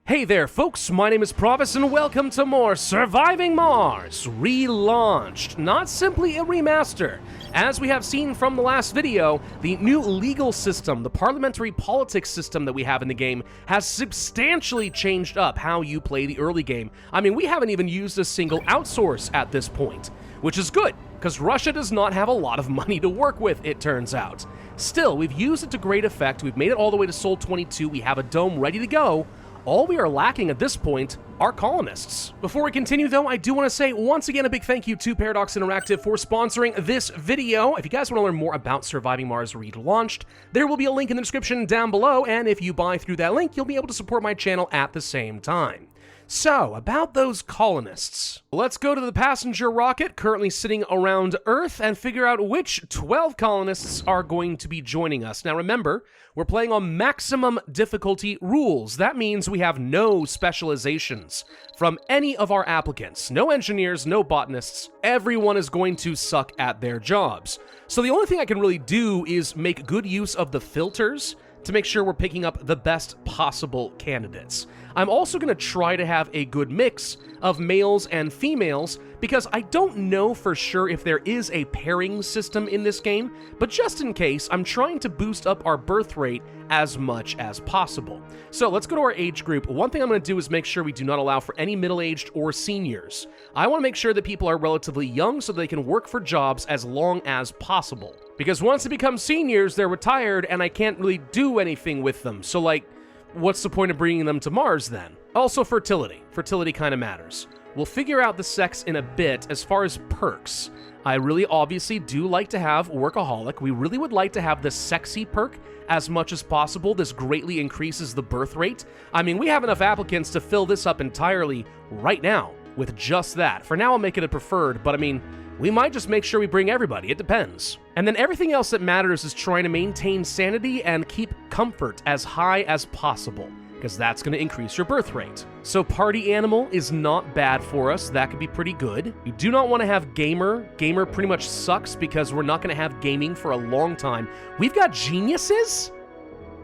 Hey there folks, my name is Pravus and welcome to more Surviving Mars Relaunched, not simply a remaster. As we have seen from the last video, the new legal system, the parliamentary politics system that we have in the game, has substantially changed up how you play the early game. I mean, we haven't even used a single outsource at this point, which is good, because Russia does not have a lot of money to work with, it turns out. Still, we've used it to great effect, we've made it all the way to Sol 22, we have a dome ready to go. All we are lacking at this point are colonists. Before we continue though, I do want to say once again a big thank you to Paradox Interactive for sponsoring this video. If you guys want to learn more about Surviving Mars Relaunched, there will be a link in the description down below, and if you buy through that link, you'll be able to support my channel at the same time. So, about those colonists. Let's go to the passenger rocket currently sitting around Earth and figure out which 12 colonists are going to be joining us. Now remember, we're playing on maximum difficulty rules. That means we have no specializations from any of our applicants. No engineers, no botanists. Everyone is going to suck at their jobs. So the only thing I can really do is make good use of the filters to make sure we're picking up the best possible candidates. I'm also going to try to have a good mix of males and females because I don't know for sure if there is a pairing system in this game, but just in case, I'm trying to boost up our birth rate as much as possible. So let's go to our age group. One thing I'm going to do is make sure we do not allow for any middle-aged or seniors. I want to make sure that people are relatively young so they can work for jobs as long as possible. Because once they become seniors, they're retired and I can't really do anything with them. So like, what's the point of bringing them to Mars then? Also fertility. Fertility kind of matters. We'll figure out the sex in a bit. As far as perks, I really obviously do like to have workaholic. We really would like to have the sexy perk as much as possible. This greatly increases the birth rate. I mean, we have enough applicants to fill this up entirely right now with just that. For now, I'll make it a preferred, but I mean, we might just make sure we bring everybody, it depends. And then everything else that matters is trying to maintain sanity and keep comfort as high as possible, because that's going to increase your birth rate. So party animal is not bad for us, that could be pretty good. You do not want to have gamer. Gamer pretty much sucks because we're not going to have gaming for a long time. We've got geniuses?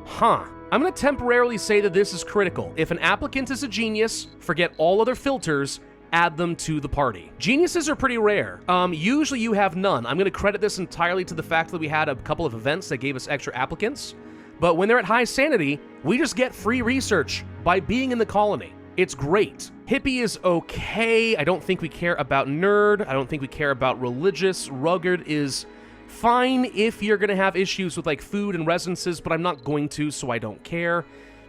Huh. I'm going to temporarily say that this is critical. If an applicant is a genius, forget all other filters, add them to the party. Geniuses are pretty rare. Usually you have none. I'm going to credit this entirely to the fact that we had a couple of events that gave us extra applicants. But when they're at high sanity, we just get free research by being in the colony. It's great. Hippie is okay. I don't think we care about nerd. I don't think we care about religious. Rugged is fine if you're going to have issues with like food and residences, but I'm not going to, so I don't care.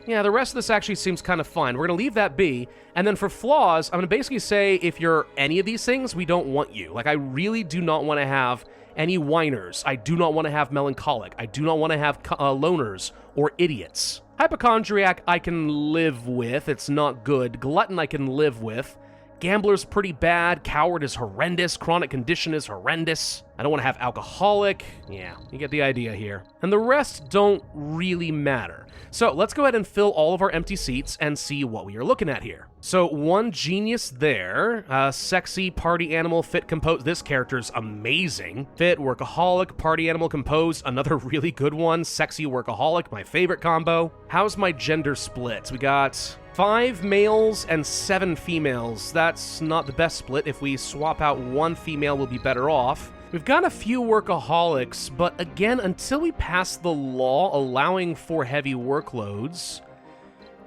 Yeah, the rest of this actually seems kind of fine. We're going to leave that be. And then for flaws, I'm going to basically say if you're any of these things, we don't want you. Like, I really do not want to have any whiners. I do not want to have melancholic. I do not want to have loners or idiots. Hypochondriac, I can live with. It's not good. Glutton, I can live with. Gambler's pretty bad. Coward is horrendous. Chronic condition is horrendous. I don't want to have alcoholic. Yeah, you get the idea here. And the rest don't really matter. So let's go ahead and fill all of our empty seats and see what we are looking at here. So one genius there. Sexy, party animal, fit, composed. This character's amazing. Fit, workaholic, party animal, composed. Another really good one. Sexy, workaholic, my favorite combo. How's my gender split? We got 5 males and 7 females. That's not the best split. If we swap out one female, we'll be better off. We've got a few workaholics, but again, until we pass the law allowing for heavy workloads,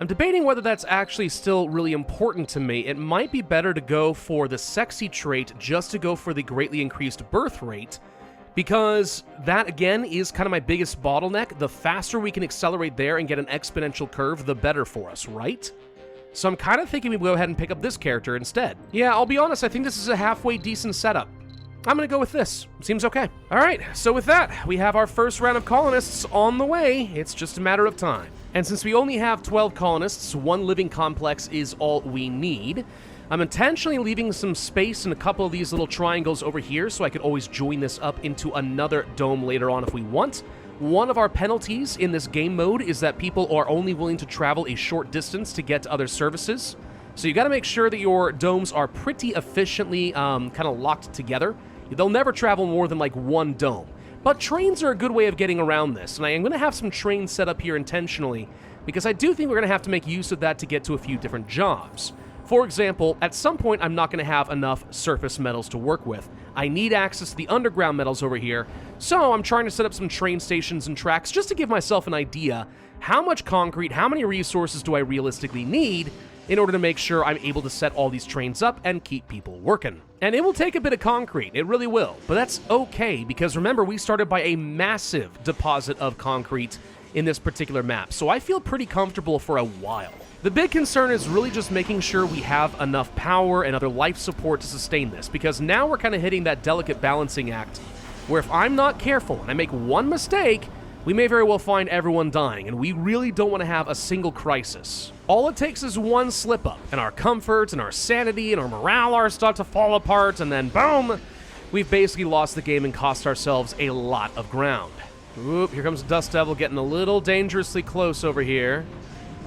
I'm debating whether that's actually still really important to me. It might be better to go for the sexy trait just to go for the greatly increased birth rate, because that, again, is kind of my biggest bottleneck. The faster we can accelerate there and get an exponential curve, the better for us, right? So I'm kind of thinking we go ahead and pick up this character instead. Yeah, I'll be honest, I think this is a halfway decent setup. I'm gonna go with this. Seems okay. All right, so with that, we have our first round of colonists on the way. It's just a matter of time. And since we only have 12 colonists, one living complex is all we need. I'm intentionally leaving some space in a couple of these little triangles over here so I could always join this up into another dome later on if we want. One of our penalties in this game mode is that people are only willing to travel a short distance to get to other services. So you gotta make sure that your domes are pretty efficiently kind of locked together. They'll never travel more than like one dome. But trains are a good way of getting around this, and I am going to have some trains set up here intentionally because I do think we're going to have to make use of that to get to a few different jobs. For example, at some point I'm not going to have enough surface metals to work with. I need access to the underground metals over here, so I'm trying to set up some train stations and tracks just to give myself an idea how much concrete, how many resources do I realistically need in order to make sure I'm able to set all these trains up and keep people working. And it will take a bit of concrete, it really will, but that's okay, because remember, we started by a massive deposit of concrete in this particular map, so I feel pretty comfortable for a while. The big concern is really just making sure we have enough power and other life support to sustain this, because now we're kind of hitting that delicate balancing act, where if I'm not careful and I make one mistake, we may very well find everyone dying, and we really don't want to have a single crisis. All it takes is one slip-up, and our comfort and our sanity and our morale are start to fall apart, and then boom, we've basically lost the game and cost ourselves a lot of ground. Oop, here comes Dust Devil getting a little dangerously close over here.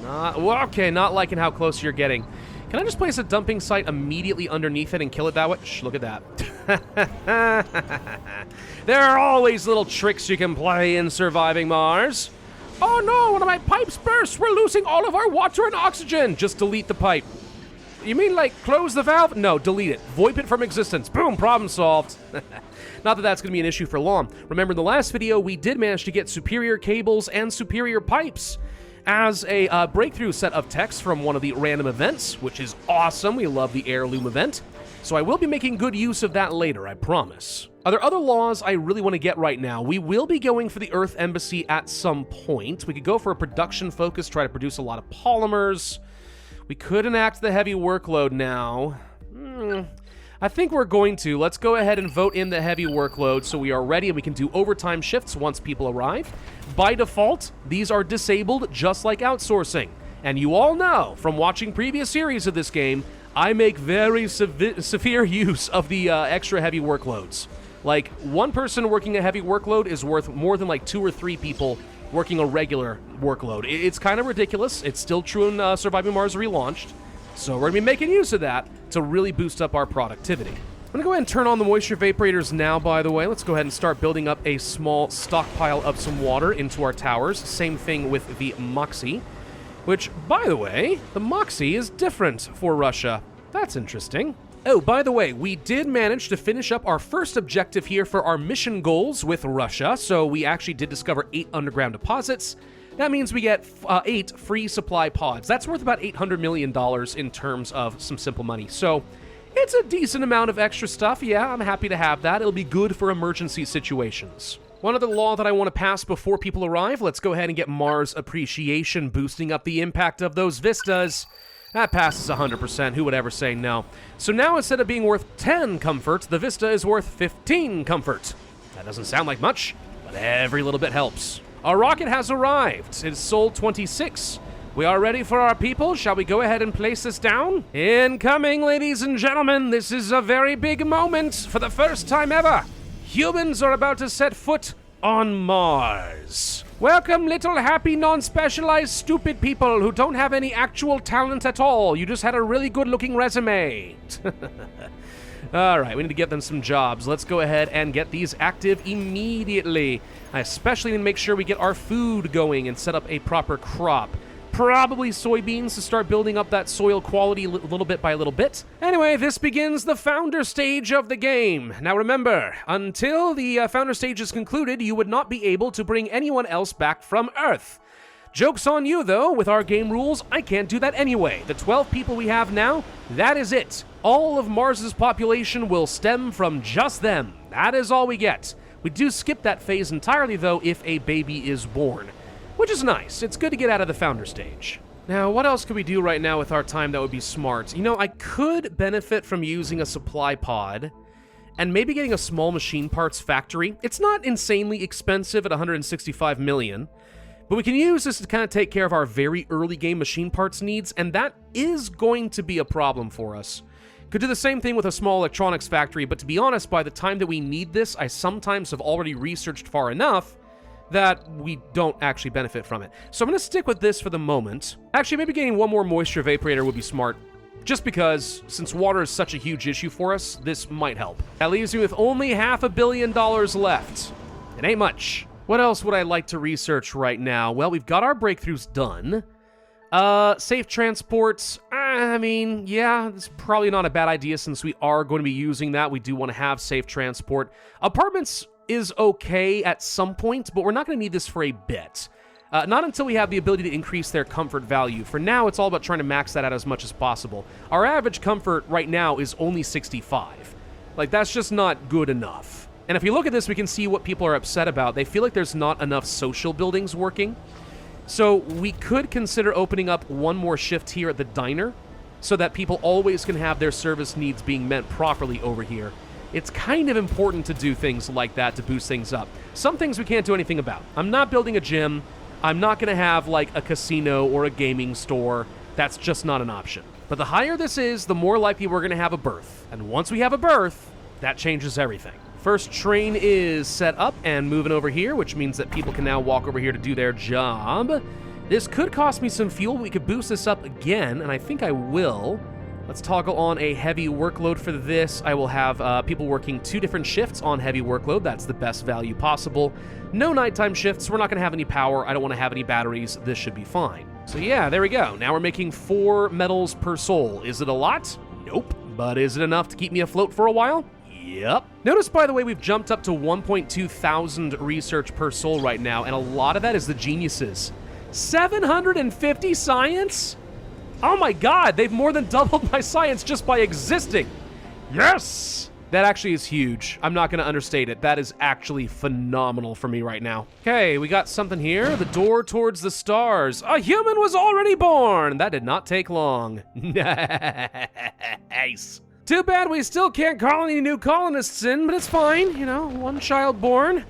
Okay, not liking how close you're getting. Can I just place a dumping site immediately underneath it and kill it that way? Shh, look at that. There are always little tricks you can play in Surviving Mars. Oh no, one of my pipes burst. We're losing all of our water and oxygen. Just delete the pipe. You mean like close the valve? No, delete it. VoIP it from existence. Boom, problem solved. Not that that's going to be an issue for long. Remember in the last video, we did manage to get superior cables and superior pipes as a breakthrough set of techs from one of the random events, which is awesome. We love the heirloom event. So I will be making good use of that later, I promise. Are there other laws I really want to get right now? We will be going for the Earth Embassy at some point. We could go for a production focus, try to produce a lot of polymers. We could enact the heavy workload now. I think we're going to. Let's go ahead and vote in the heavy workload so we are ready and we can do overtime shifts once people arrive. By default, these are disabled just like outsourcing. And you all know from watching previous series of this game, I make very severe use of the extra heavy workloads. Like, one person working a heavy workload is worth more than like 2 or 3 people working a regular workload. It's kind of ridiculous. It's still true in Surviving Mars Relaunched. So we're going to be making use of that to really boost up our productivity. I'm going to go ahead and turn on the moisture evaporators now, by the way. Let's go ahead and start building up a small stockpile of some water into our towers. Same thing with the Moxie, which, by the way, the Moxie is different for Russia. That's interesting. Oh, by the way, we did manage to finish up our first objective here for our mission goals with Russia, so we actually did discover 8 underground deposits. That means we get 8 free supply pods. That's worth about $800 million in terms of some simple money. So it's a decent amount of extra stuff. Yeah, I'm happy to have that. It'll be good for emergency situations. One other law that I want to pass before people arrive. Let's go ahead and get Mars appreciation, boosting up the impact of those vistas. That passes 100%. Who would ever say no? So now instead of being worth 10 comfort, the vista is worth 15 comfort. That doesn't sound like much, but every little bit helps. Our rocket has arrived. It's Sol 26. We are ready for our people. Shall we go ahead and place this down? Incoming, ladies and gentlemen. This is a very big moment. For the first time ever, humans are about to set foot on Mars. Welcome, little happy, non-specialized, stupid people who don't have any actual talent at all. You just had a really good-looking resume. All right, we need to get them some jobs. Let's go ahead and get these active immediately. I especially need to make sure we get our food going and set up a proper crop. Probably soybeans to start building up that soil quality little bit by little bit. Anyway, this begins the founder stage of the game. Now remember, until the founder stage is concluded, you would not be able to bring anyone else back from Earth. Joke's on you, though. With our game rules, I can't do that anyway. The 12 people we have now, that is it. All of Mars's population will stem from just them. That is all we get. We do skip that phase entirely, though, if a baby is born. Which is nice. It's good to get out of the founder stage. Now, what else could we do right now with our time that would be smart? You know, I could benefit from using a supply pod and maybe getting a small machine parts factory. It's not insanely expensive at 165 million, but we can use this to kind of take care of our very early game machine parts needs, and that is going to be a problem for us. Could do the same thing with a small electronics factory, but to be honest, by the time that we need this, I sometimes have already researched far enough that we don't actually benefit from it. So I'm going to stick with this for the moment. Actually, maybe getting one more moisture evaporator would be smart, just because, since water is such a huge issue for us, this might help. That leaves me with only $500 million left. It ain't much. What else would I like to research right now? Well, we've got our breakthroughs done. Safe transports, I mean, yeah, it's probably not a bad idea since we are going to be using that. We do want to have safe transport. Apartments is okay at some point, but we're not going to need this for a bit. Not until we have the ability to increase their comfort value. For now, it's all about trying to max that out as much as possible. Our average comfort right now is only 65. Like, that's just not good enough. And if you look at this, we can see what people are upset about. They feel like there's not enough social buildings working. So we could consider opening up one more shift here at the diner so that people always can have their service needs being met properly over here. It's kind of important to do things like that to boost things up. Some things we can't do anything about. I'm not building a gym. I'm not going to have like a casino or a gaming store. That's just not an option. But the higher this is, the more likely we're going to have a birth. And once we have a birth, that changes everything. First train is set up and moving over here, which means that people can now walk over here to do their job. This could cost me some fuel. We could boost this up again, and I think I will. Let's toggle on a heavy workload for this. I will have people working 2 different shifts on heavy workload. That's the best value possible. No nighttime shifts. We're not going to have any power. I don't want to have any batteries. This should be fine. So yeah, there we go. Now we're making 4 metals per soul. Is it a lot? Nope. But is it enough to keep me afloat for a while? Yep. Notice, by the way, we've jumped up to 1.2 thousand research per soul right now, and a lot of that is the geniuses. 750 science? Oh my god, they've more than doubled my science just by existing. Yes! That actually is huge. I'm not going to understate it. That is actually phenomenal for me right now. Okay, we got something here. The door towards the stars. A human was already born. That did not take long. Nice. Too bad we still can't call any new colonists in, but it's fine. You know, 1 child born.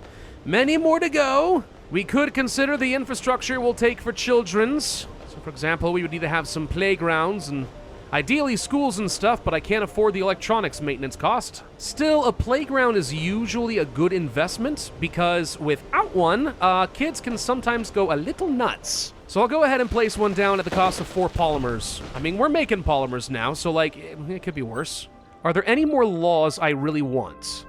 Many more to go. We could consider the infrastructure we'll take for children's. So, for example, we would need to have some playgrounds and ideally schools and stuff, but I can't afford the electronics maintenance cost. Still, a playground is usually a good investment because without one, kids can sometimes go a little nuts. So I'll go ahead and place one down at the cost of 4 polymers. I mean, we're making polymers now, so like, it could be worse. Are there any more laws I really want?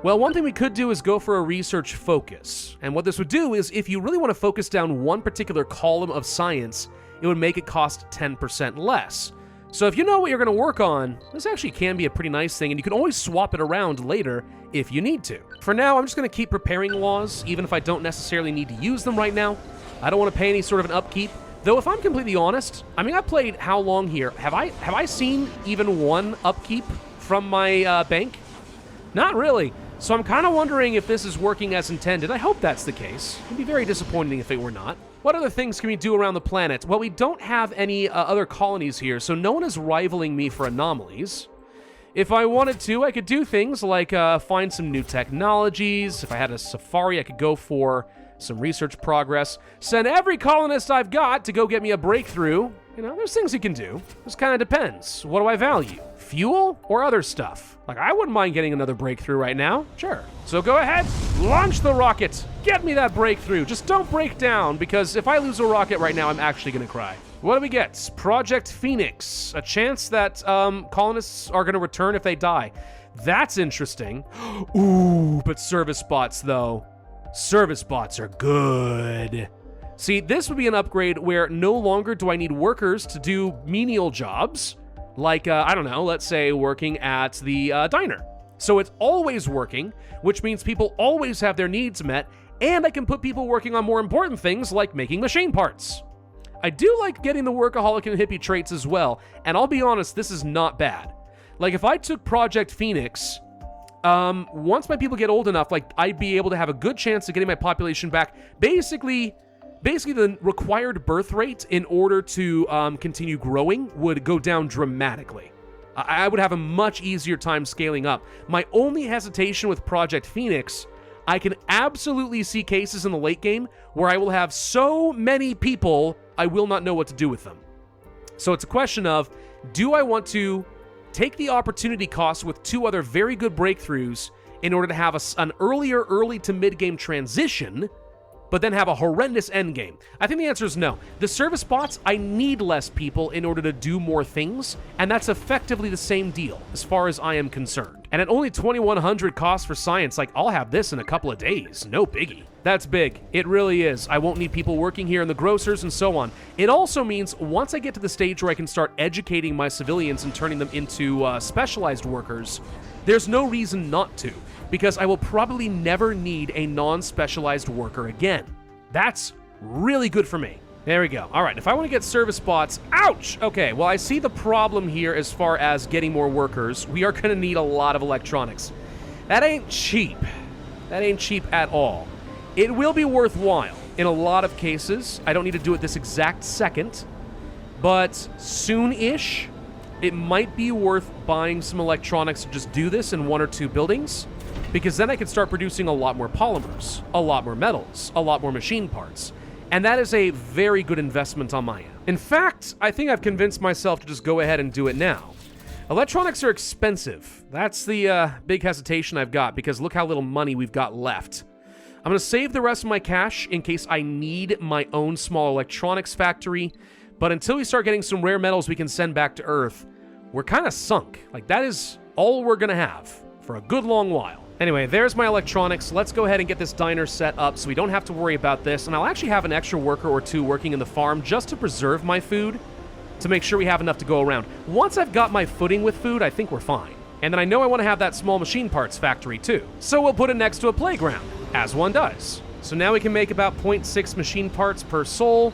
Well, one thing we could do is go for a research focus. And what this would do is if you really want to focus down one particular column of science, it would make it cost 10% less. So if you know what you're going to work on, this actually can be a pretty nice thing, and you can always swap it around later if you need to. For now, I'm just going to keep preparing laws, even if I don't necessarily need to use them right now. I don't want to pay any sort of an upkeep. Though if I'm completely honest, I mean, I played how long here? Have I seen even 1 upkeep from my bank? Not really. So I'm kind of wondering if this is working as intended. I hope that's the case. It'd be very disappointing if it were not. What other things can we do around the planet? Well, we don't have any other colonies here, so no one is rivaling me for anomalies. If I wanted to, I could do things like find some new technologies. If I had a safari, I could go for some research progress. Send every colonist I've got to go get me a breakthrough. You know, there's things you can do. This kind of depends. What do I value? Fuel or other stuff? Like, I wouldn't mind getting another breakthrough right now. Sure. So go ahead, launch the rocket. Get me that breakthrough. Just don't break down, because if I lose a rocket right now, I'm actually going to cry. What do we get? Project Phoenix. A chance that colonists are going to return if they die. That's interesting. Ooh, but service bots, though. Service bots are good. See, this would be an upgrade where no longer do I need workers to do menial jobs, like, I don't know, let's say working at the diner. So it's always working, which means people always have their needs met, and I can put people working on more important things like making machine parts. I do like getting the workaholic and hippie traits as well, and I'll be honest, this is not bad. Like, if I took Project Phoenix, once my people get old enough, like, I'd be able to have a good chance of getting my population back. Basically the required birth rate in order to continue growing would go down dramatically. I would have a much easier time scaling up. My only hesitation with Project Phoenix, I can absolutely see cases in the late game where I will have so many people, I will not know what to do with them. So it's a question of, do I want to take the opportunity cost with 2 other very good breakthroughs in order to have an early to mid-game transition, but then have a horrendous endgame? I think the answer is no. The service bots, I need less people in order to do more things, and that's effectively the same deal, as far as I am concerned. And at only 2,100 cost for science, like, I'll have this in a couple of days, no biggie. That's big. It really is. I won't need people working here in the grocers and so on. It also means once I get to the stage where I can start educating my civilians and turning them into specialized workers, there's no reason not to, because I will probably never need a non-specialized worker again. That's really good for me. There we go. All right, if I want to get service spots... Ouch! Okay, well, I see the problem here as far as getting more workers. We are going to need a lot of electronics. That ain't cheap. That ain't cheap at all. It will be worthwhile in a lot of cases. I don't need to do it this exact second, but soon-ish, it might be worth buying some electronics to just do this in 1 or 2 buildings, because then I can start producing a lot more polymers, a lot more metals, a lot more machine parts, and that is a very good investment on my end. In fact, I think I've convinced myself to just go ahead and do it now. Electronics are expensive. That's the big hesitation I've got, because look how little money we've got left. I'm going to save the rest of my cash in case I need my own small electronics factory, but until we start getting some rare metals we can send back to Earth, we're kind of sunk. Like, that is all we're going to have for a good long while. Anyway, there's my electronics. Let's go ahead and get this diner set up so we don't have to worry about this, and I'll actually have an extra worker or 2 working in the farm just to preserve my food, to make sure we have enough to go around. Once I've got my footing with food, I think we're fine. And then I know I want to have that small machine parts factory too, so we'll put it next to a playground, as one does. So now we can make about 0.6 machine parts per soul.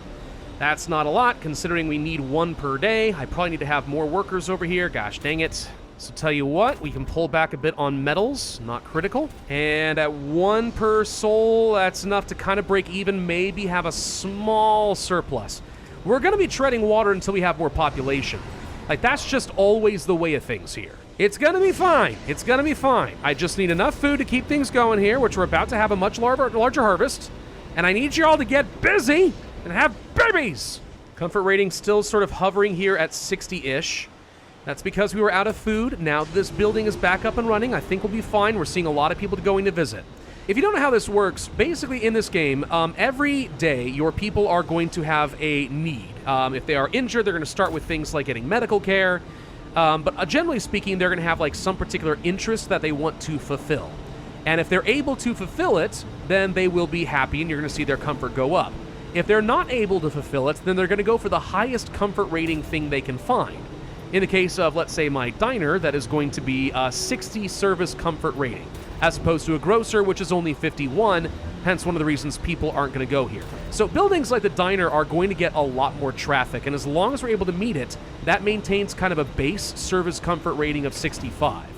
That's not a lot, considering we need 1 per day. I probably need to have more workers over here. Gosh dang it. So tell you what, we can pull back a bit on metals, not critical. And at 1 per soul, that's enough to kind of break even, maybe have a small surplus. We're going to be treading water until we have more population. Like, that's just always the way of things here. It's going to be fine. It's going to be fine. I just need enough food to keep things going here, which we're about to have a much larger harvest. And I need you all to get busy and have babies. Comfort rating still sort of hovering here at 60-ish. That's because we were out of food. Now that this building is back up and running, I think we'll be fine. We're seeing a lot of people going to visit. If you don't know how this works, basically in this game, every day your people are going to have a need. If they are injured, they're going to start with things like getting medical care. But generally speaking, they're going to have like some particular interest that they want to fulfill. And if they're able to fulfill it, then they will be happy and you're going to see their comfort go up. If they're not able to fulfill it, then they're going to go for the highest comfort rating thing they can find. In the case of, let's say, my diner, that is going to be a 60 service comfort rating, as opposed to a grocer, which is only 51, hence one of the reasons people aren't going to go here. So buildings like the diner are going to get a lot more traffic, and as long as we're able to meet it, that maintains kind of a base service comfort rating of 65.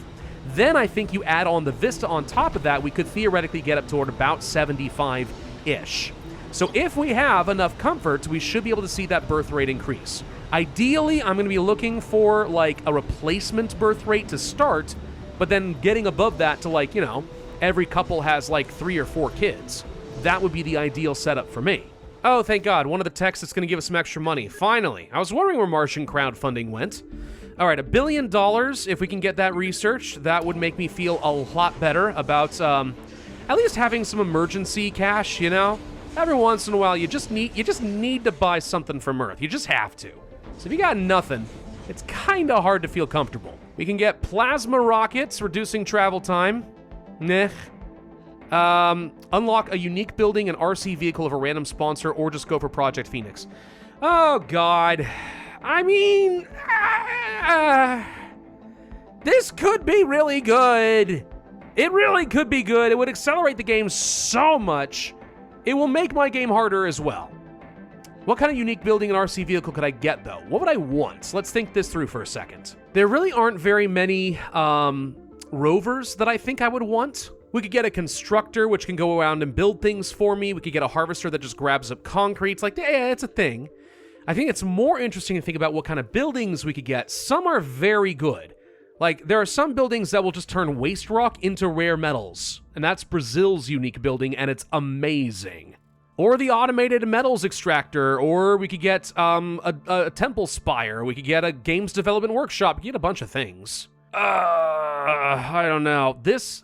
Then I think you add on the Vista on top of that, we could theoretically get up toward about 75-ish. So if we have enough comfort, we should be able to see that birth rate increase. Ideally, I'm going to be looking for like a replacement birth rate to start, but then getting above that to like, you know, every couple has like 3 or 4 kids. That would be the ideal setup for me. Oh, thank God, one of the techs that's going to give us some extra money. Finally. I was wondering where Martian crowdfunding went. All right, $1 billion, if we can get that researched, that would make me feel a lot better about at least having some emergency cash, you know? Every once in a while, you just need to buy something from Earth. You just have to. So if you got nothing, it's kind of hard to feel comfortable. We can get plasma rockets, reducing travel time. Neh. Unlock a unique building and RC vehicle of a random sponsor, or just go for Project Phoenix. Oh, God. I mean, this could be really good. It really could be good. It would accelerate the game so much. It will make my game harder as well. What kind of unique building and RC vehicle could I get, though? What would I want? Let's think this through for a second. There really aren't very many rovers that I think I would want. We could get a constructor, which can go around and build things for me. We could get a harvester that just grabs up concrete. It's like, yeah, it's a thing. I think it's more interesting to think about what kind of buildings we could get. Some are very good. Like, there are some buildings that will just turn waste rock into rare metals. And that's Brazil's unique building, and it's amazing. Or the automated metals extractor, or we could get a temple spire. We could get a games development workshop. We could get a bunch of things. I don't know. This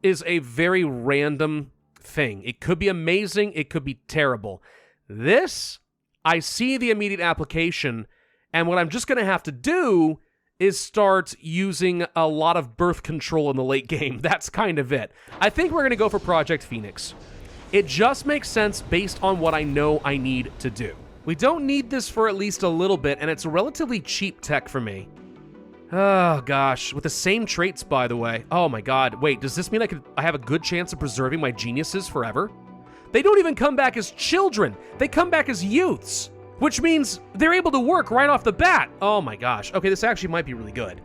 is a very random thing. It could be amazing. It could be terrible. This, I see the immediate application, and what I'm just going to have to do is start using a lot of birth control in the late game. That's kind of it. I think we're going to go for Project Phoenix. It just makes sense based on what I know I need to do. We don't need this for at least a little bit, and it's relatively cheap tech for me. Oh, gosh. With the same traits, by the way. Oh, my God. Wait, does this mean I have a good chance of preserving my geniuses forever? They don't even come back as children. They come back as youths, which means they're able to work right off the bat. Oh, my gosh. Okay, this actually might be really good.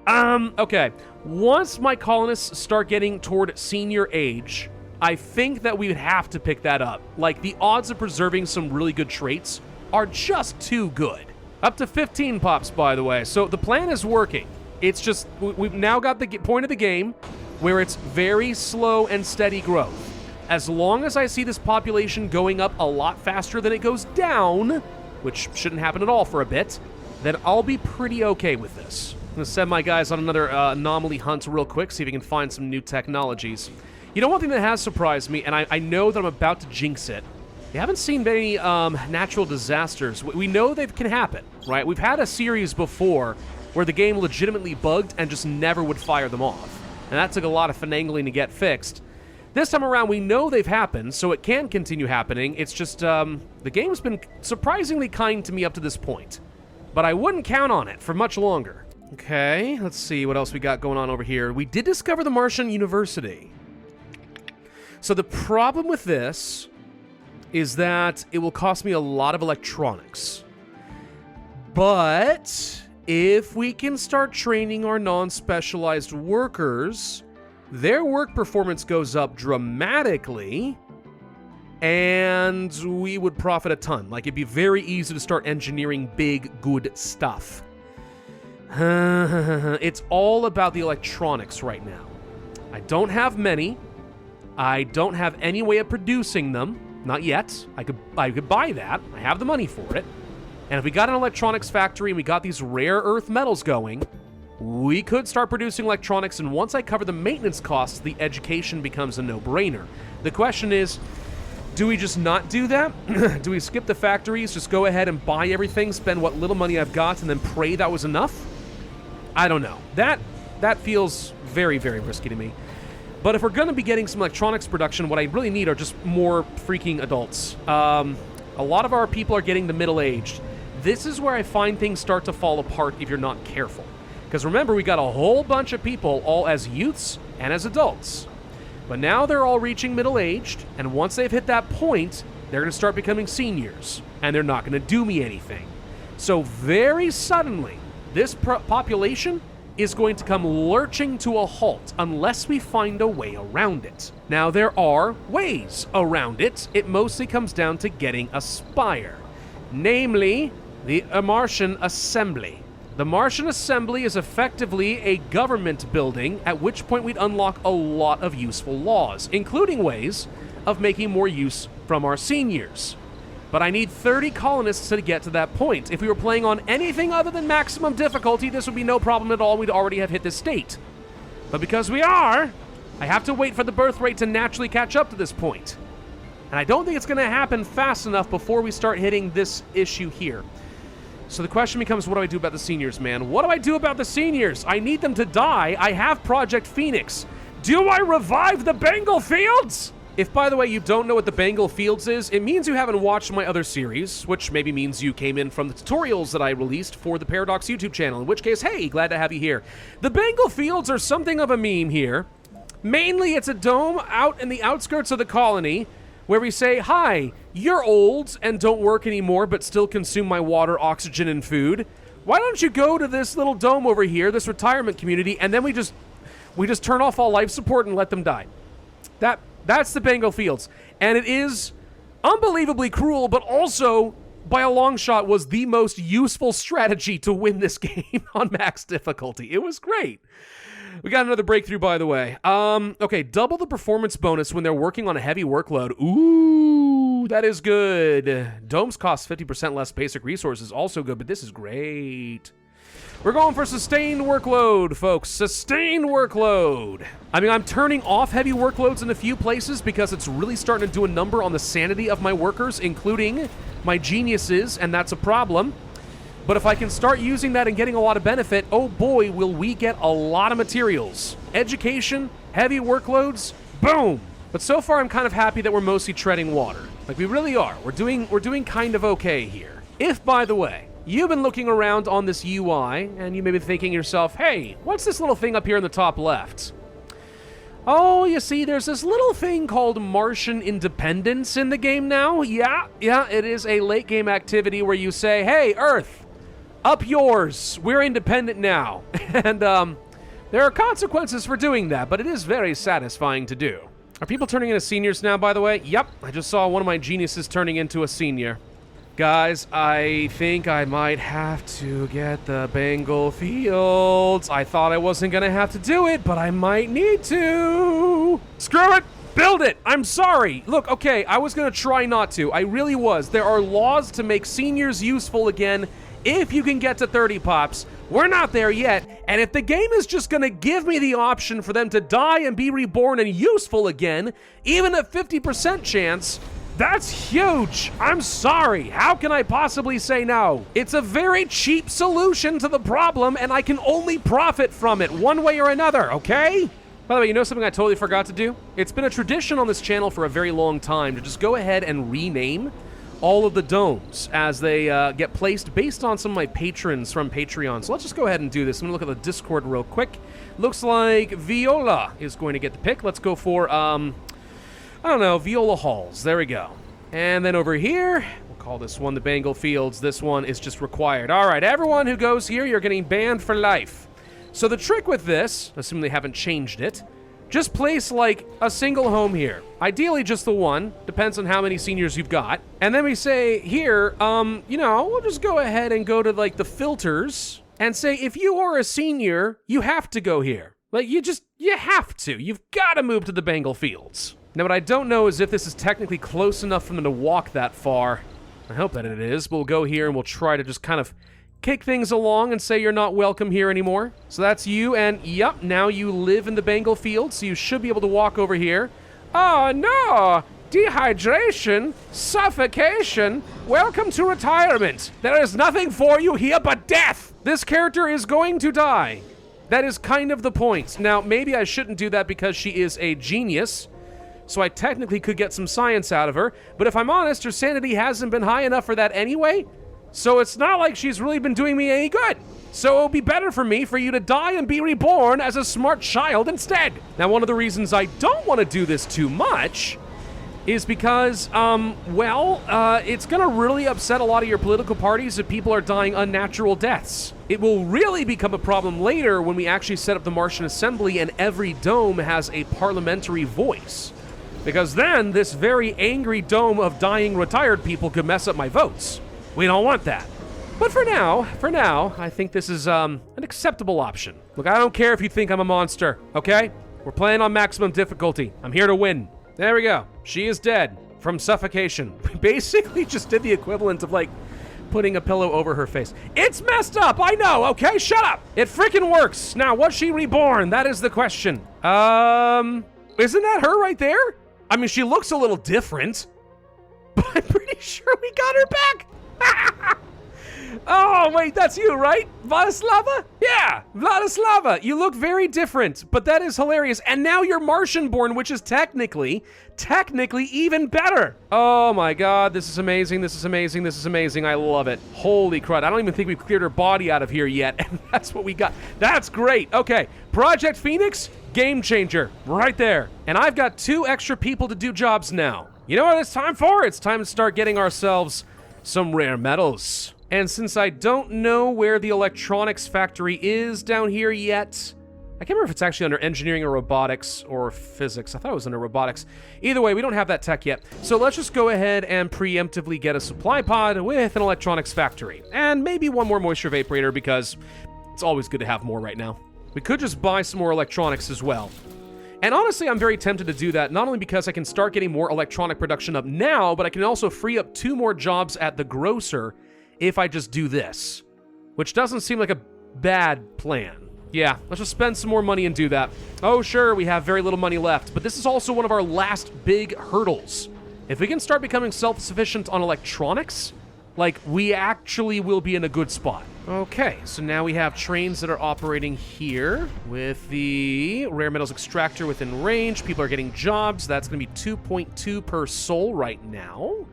Okay. Once my colonists start getting toward senior age, I think that we would have to pick that up. Like, the odds of preserving some really good traits are just too good. Up to 15 pops, by the way. So the plan is working. It's just, we've now got the point of the game where it's very slow and steady growth. As long as I see this population going up a lot faster than it goes down, which shouldn't happen at all for a bit, then I'll be pretty okay with this. I'm gonna send my guys on another anomaly hunt real quick, see if we can find some new technologies. You know, one thing that has surprised me, and I know that I'm about to jinx it, we haven't seen many natural disasters. We know they can happen, right? We've had a series before where the game legitimately bugged and just never would fire them off. And that took a lot of finagling to get fixed. This time around, we know they've happened, so it can continue happening. It's just, the game's been surprisingly kind to me up to this point. But I wouldn't count on it for much longer. Okay, let's see what else we got going on over here. We did discover the Martian University. So the problem with this is that it will cost me a lot of electronics. But if we can start training our non-specialized workers, their work performance goes up dramatically, and we would profit a ton. Like, it'd be very easy to start engineering big, good stuff. It's all about the electronics right now. I don't have many. I don't have any way of producing them. Not yet. I could buy that. I have the money for it. And if we got an electronics factory and we got these rare earth metals going, we could start producing electronics, and once I cover the maintenance costs, the education becomes a no-brainer. The question is, do we just not do that? Do we skip the factories, just go ahead and buy everything, spend what little money I've got, and then pray that was enough? I don't know. That feels very, very risky to me. But if we're going to be getting some electronics production, what I really need are just more freaking adults. A lot of our people are getting the middle-aged. This is where I find things start to fall apart if you're not careful. Because remember, we got a whole bunch of people, all as youths and as adults. But now they're all reaching middle-aged, and once they've hit that point, they're going to start becoming seniors, and they're not going to do me anything. So very suddenly, this population is going to come lurching to a halt unless we find a way around it. Now, there are ways around it. It mostly comes down to getting a spire, namely the Martian Assembly. The Martian Assembly is effectively a government building, at which point we'd unlock a lot of useful laws, including ways of making more use from our seniors. But I need 30 colonists to get to that point. If we were playing on anything other than maximum difficulty, this would be no problem at all. We'd already have hit this state. But because we are, I have to wait for the birth rate to naturally catch up to this point. And I don't think it's going to happen fast enough before we start hitting this issue here. So the question becomes, what do I do about the seniors, man? What do I do about the seniors? I need them to die. I have Project Phoenix. Do I revive the Bengal Fields? If, by the way, you don't know what the Bengal Fields is, it means you haven't watched my other series, which maybe means you came in from the tutorials that I released for the Paradox YouTube channel, in which case, hey, glad to have you here. The Bengal Fields are something of a meme here. Mainly, it's a dome out in the outskirts of the colony, where we say, hi, you're old and don't work anymore, but still consume my water, oxygen, and food. Why don't you go to this little dome over here, this retirement community, and then we just turn off all life support and let them die. That's the Bengal Fields. And it is unbelievably cruel, but also, by a long shot, was the most useful strategy to win this game on max difficulty. It was great. We got another breakthrough, by the way. Okay, double the performance bonus when they're working on a heavy workload. Ooh, that is good. Domes cost 50% less basic resources, also good, but this is great. We're going for sustained workload, folks. Sustained workload. I mean, I'm turning off heavy workloads in a few places because it's really starting to do a number on the sanity of my workers, including my geniuses, and that's a problem. But if I can start using that and getting a lot of benefit, oh boy, will we get a lot of materials. Education, heavy workloads, boom. But so far, I'm kind of happy that we're mostly treading water. Like, we really are. We're doing kind of okay here. If, by the way, you've been looking around on this UI, and you may be thinking to yourself, hey, what's this little thing up here in the top left? Oh, you see, there's this little thing called Martian independence in the game now. Yeah, it is a late game activity where you say, hey, Earth, up yours. We're independent now. And there are consequences for doing that, but it is very satisfying to do. Are people turning into seniors now, by the way? Yep, I just saw one of my geniuses turning into a senior. Guys, I think I might have to get the Bengal Fields. I thought I wasn't gonna have to do it, but I might need to. Screw it! Build it! I'm sorry! Look, okay, I was gonna try not to. I really was. There are laws to make seniors useful again if you can get to 30 pops. We're not there yet, and if the game is just gonna give me the option for them to die and be reborn and useful again, even a 50% chance, that's huge! I'm sorry, how can I possibly say no? It's a very cheap solution to the problem, and I can only profit from it one way or another, okay? By the way, you know something I totally forgot to do? It's been a tradition on this channel for a very long time to just go ahead and rename all of the domes as they get placed based on some of my patrons from Patreon. So let's just go ahead and do this. I'm gonna look at the Discord real quick. Looks like Viola is going to get the pick. Let's go for, I don't know, Viola Halls. There we go. And then over here, we'll call this one the Bengal Fields. This one is just required. All right, everyone who goes here, you're getting banned for life. So the trick with this, assuming they haven't changed it, just place, like, a single home here. Ideally, just the one. Depends on how many seniors you've got. And then we say, here, you know, we'll just go ahead and go to, like, the filters and say, if you are a senior, you have to go here. Like, you have to. You've got to move to the Bengal Fields. Now, what I don't know is if this is technically close enough for them to walk that far. I hope that it is, but we'll go here and we'll try to just kind of kick things along and say you're not welcome here anymore. So that's you, and yep, now you live in the Bengal Field, so you should be able to walk over here. Oh no! Dehydration, suffocation, welcome to retirement. There is nothing for you here but death. This character is going to die. That is kind of the point. Now, maybe I shouldn't do that because she is a genius, so I technically could get some science out of her, but if I'm honest, her sanity hasn't been high enough for that anyway. So it's not like she's really been doing me any good. So it'll be better for me for you to die and be reborn as a smart child instead. Now, one of the reasons I don't want to do this too much is because, it's gonna really upset a lot of your political parties if people are dying unnatural deaths. It will really become a problem later when we actually set up the Martian Assembly and every dome has a parliamentary voice. Because then this very angry dome of dying retired people could mess up my votes. We don't want that. But for now, I think this is an acceptable option. Look, I don't care if you think I'm a monster, okay? We're playing on maximum difficulty. I'm here to win. There we go. She is dead from suffocation. We basically just did the equivalent of, like, putting a pillow over her face. It's messed up, I know, okay? Shut up! It freaking works. Now, was she reborn? That is the question. Isn't that her right there? I mean, she looks a little different, but I'm pretty sure we got her back. Oh, wait, that's you, right? Vladislava? Yeah, Vladislava. You look very different, but that is hilarious. And now you're Martian-born, which is technically even better. Oh my god, this is amazing, this is amazing, this is amazing. I love it. Holy crud, I don't even think we've cleared her body out of here yet, and that's what we got. That's great. Okay, Project Phoenix, game changer, right there. And I've got 2 extra people to do jobs now. You know what it's time for? It's time to start getting ourselves some rare metals. And since I don't know where the electronics factory is down here yet, I can't remember if it's actually under engineering or robotics or physics. I thought it was under robotics. Either way, we don't have that tech yet. So let's just go ahead and preemptively get a supply pod with an electronics factory. And maybe one more moisture vaporator because it's always good to have more right now. We could just buy some more electronics as well. And honestly, I'm very tempted to do that, not only because I can start getting more electronic production up now, but I can also free up 2 more jobs at the grocer if I just do this, which doesn't seem like a bad plan. Yeah, let's just spend some more money and do that. Oh, sure, we have very little money left, but this is also one of our last big hurdles. If we can start becoming self-sufficient on electronics, Like, we actually will be in a good spot. Okay, so now we have trains that are operating here with the rare metals extractor within range. People are getting jobs. That's going to be 2.2 per soul right now.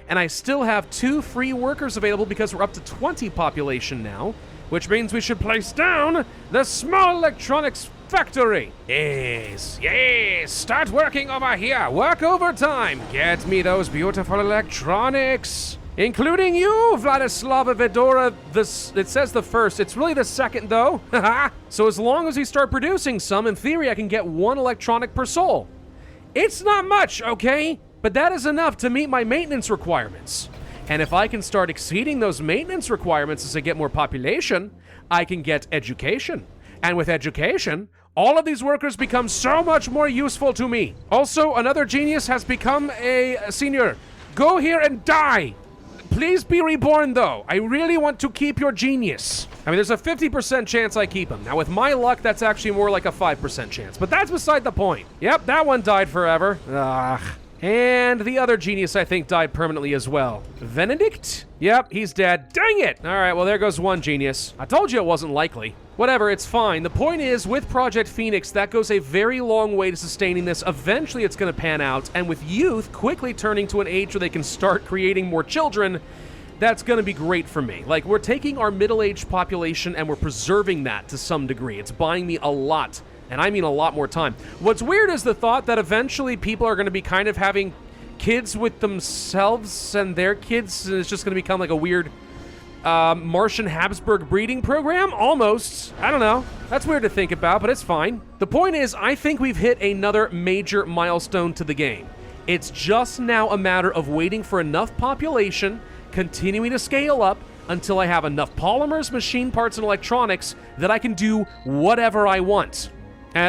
And I still have 2 free workers available because we're up to 20 population now, which means we should place down the small electronics factory. Yes, yes, start working over here. Work overtime. Get me those beautiful electronics. Including you, Vladislava Vedora. It says the first. It's really the second, though. So as long as we start producing some, in theory, I can get 1 electronic per soul. It's not much, okay? But that is enough to meet my maintenance requirements. And if I can start exceeding those maintenance requirements as I get more population, I can get education. And with education, all of these workers become so much more useful to me. Also, another genius has become a senior. Go here and die. Please be reborn, though. I really want to keep your genius. I mean, there's a 50% chance I keep him. Now, with my luck, that's actually more like a 5% chance. But that's beside the point. Yep, that one died forever. Ugh. And the other genius, I think, died permanently as well. Benedict? Yep, he's dead. Dang it! All right, well, there goes one genius. I told you it wasn't likely. Whatever, it's fine. The point is, with Project Phoenix, that goes a very long way to sustaining this. Eventually, it's going to pan out. And with youth quickly turning to an age where they can start creating more children, that's going to be great for me. Like, we're taking our middle-aged population and we're preserving that to some degree. It's buying me a lot. And I mean a lot more time. What's weird is the thought that eventually people are going to be kind of having kids with themselves and their kids, and it's just going to become like a weird Martian Habsburg breeding program? Almost. I don't know. That's weird to think about, but it's fine. The point is, I think we've hit another major milestone to the game. It's just now a matter of waiting for enough population, continuing to scale up, until I have enough polymers, machine parts, and electronics that I can do whatever I want.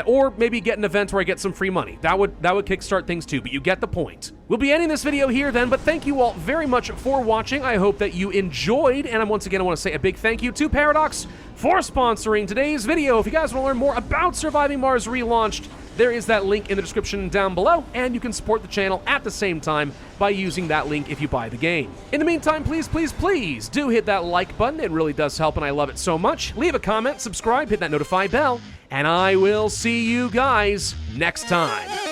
Or maybe get an event where I get some free money. That would kickstart things too, but you get the point. We'll be ending this video here then, but thank you all very much for watching. I hope that you enjoyed, and once again, I want to say a big thank you to Paradox for sponsoring today's video. If you guys want to learn more about Surviving Mars Relaunched, there is that link in the description down below, and you can support the channel at the same time by using that link if you buy the game. In the meantime, please, please, please do hit that like button. It really does help, and I love it so much. Leave a comment, subscribe, hit that notify bell, and I will see you guys next time.